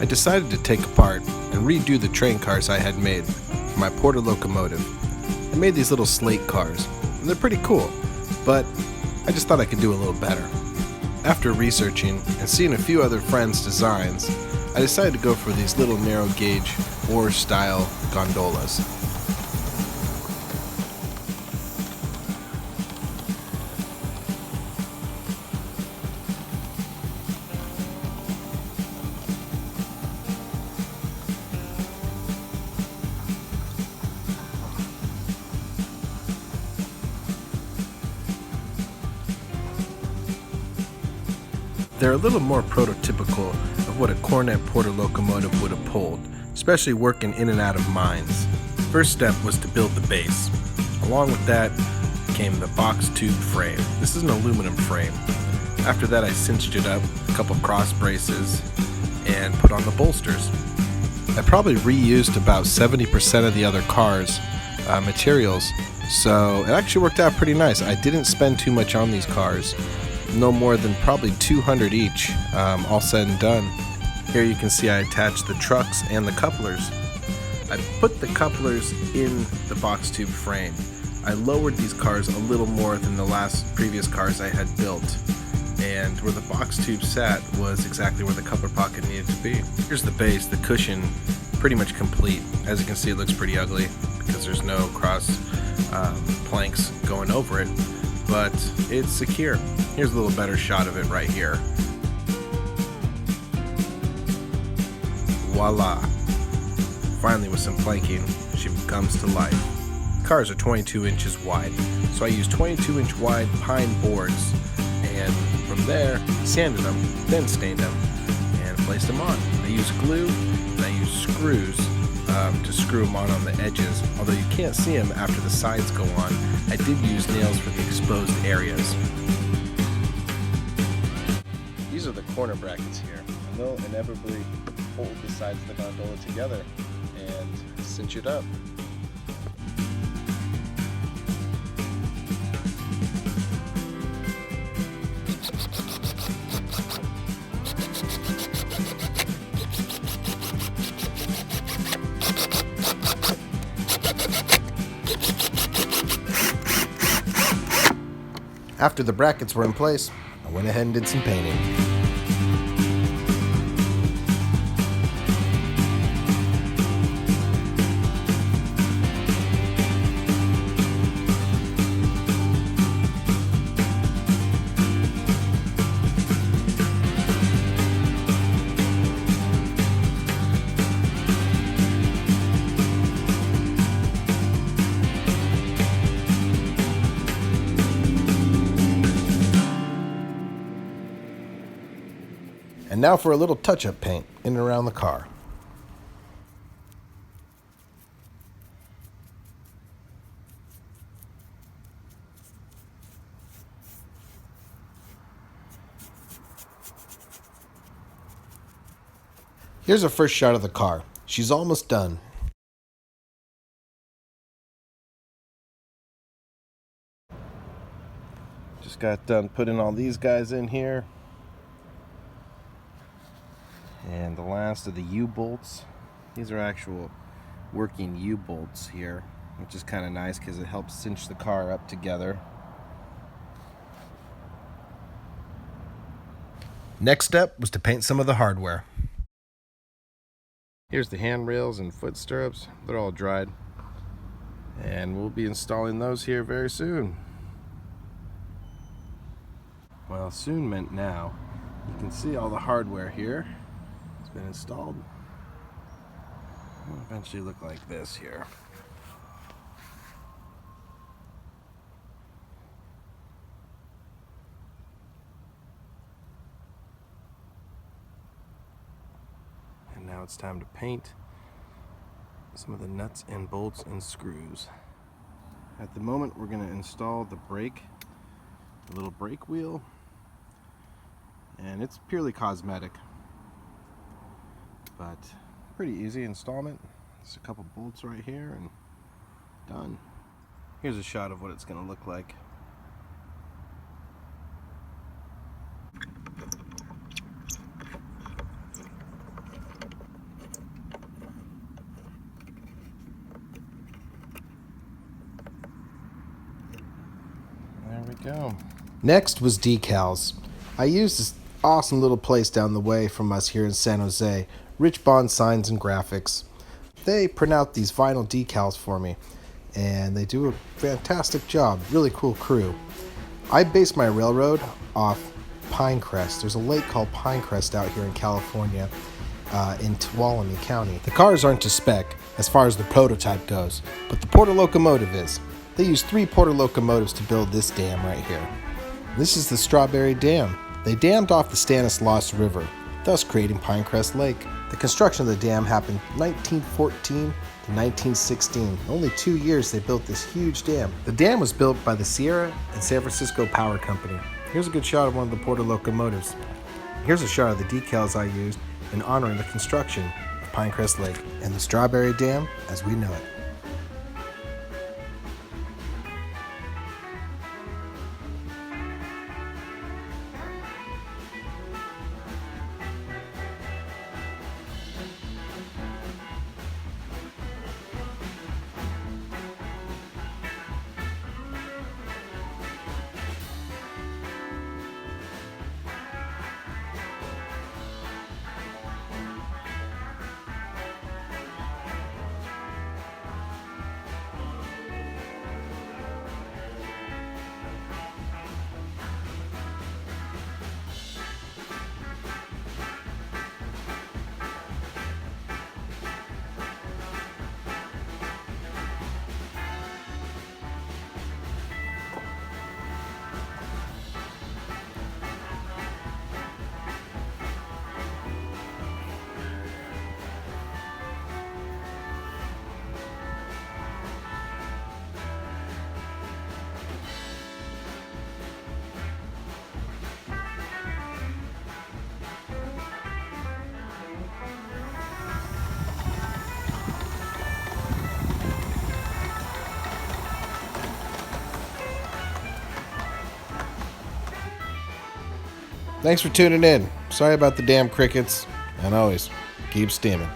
I decided to take apart and redo the train cars I had made for my Porter locomotive. I made these little Slate Cars, and they're pretty cool, but I just thought I could do a little better. After researching and seeing a few other friends' designs, I decided to go for these little narrow gauge ore style gondolas. They're a little more prototypical of what a Cornet Porter locomotive would have pulled, especially working in and out of mines. First step was to build the base. Along with that came the box tube frame. This is an aluminum frame. After that I cinched it up, a couple cross braces, and put on the bolsters. I probably reused about 70% of the other cars' materials, so it actually worked out pretty nice. I didn't spend too much on these cars. No more than probably 200 each, all said and done. Here you can see I attached the trucks and the couplers. I put the couplers in the box tube frame. I lowered these cars a little more than the previous cars I had built, and where the box tube sat was exactly where the coupler pocket needed to be. Here's the base, the cushion, pretty much complete. As you can see, it looks pretty ugly because there's no cross planks going over it, but it's secure. Here's a little better shot of it right here. Voila! Finally, with some planking, she comes to life. Cars are 22 inches wide, so I used 22-inch wide pine boards, and from there, sanded them, then stained them, and placed them on. I used glue, and I used screws to screw them on the edges. Although you can't see them after the sides go on, I did use nails for the exposed areas. These are the corner brackets here, and they'll inevitably hold the sides of the gondola together and cinch it up. After the brackets were in place, I went ahead and did some painting. And now for a little touch-up paint in and around the car. Here's a first shot of the car. She's almost done. Just got done putting all these guys in here. And the last of the U-bolts. These are actual working U-bolts here, which is kind of nice because it helps cinch the car up together. Next step was to paint some of the hardware. Here's the handrails and foot stirrups. They're all dried. And we'll be installing those here very soon. Well, soon meant now. You can see all the hardware here. It's been installed. It'll eventually look like this here. And now it's time to paint some of the nuts and bolts and screws. At the moment, we're going to install the brake, the little brake wheel, and it's purely cosmetic, but pretty easy installment. Just a couple bolts right here and done. Here's a shot of what it's going to look like. go. Next was Decals. I used this awesome little place down the way from us here in San Jose, Rich Bond Signs and Graphics. They print out these vinyl decals for me, and they do a fantastic job. Really cool crew. I base my railroad off Pinecrest. There's a lake called Pinecrest out here in California, in Tuolumne County. The cars aren't to spec as far as the prototype goes, but the Porter locomotive is. They used 3 Porter locomotives to build this dam right here. This is the Strawberry Dam. They dammed off the Stanislaus River, thus creating Pinecrest Lake. The construction of the dam happened 1914 to 1916. Only 2 years they built this huge dam. The dam was built by the Sierra and San Francisco Power Company. Here's a good shot of one of the Porter locomotives. Here's a shot of the decals I used in honoring the construction of Pinecrest Lake and the Strawberry Dam as we know it. Thanks for tuning in. Sorry about the damn crickets, and always keep steaming.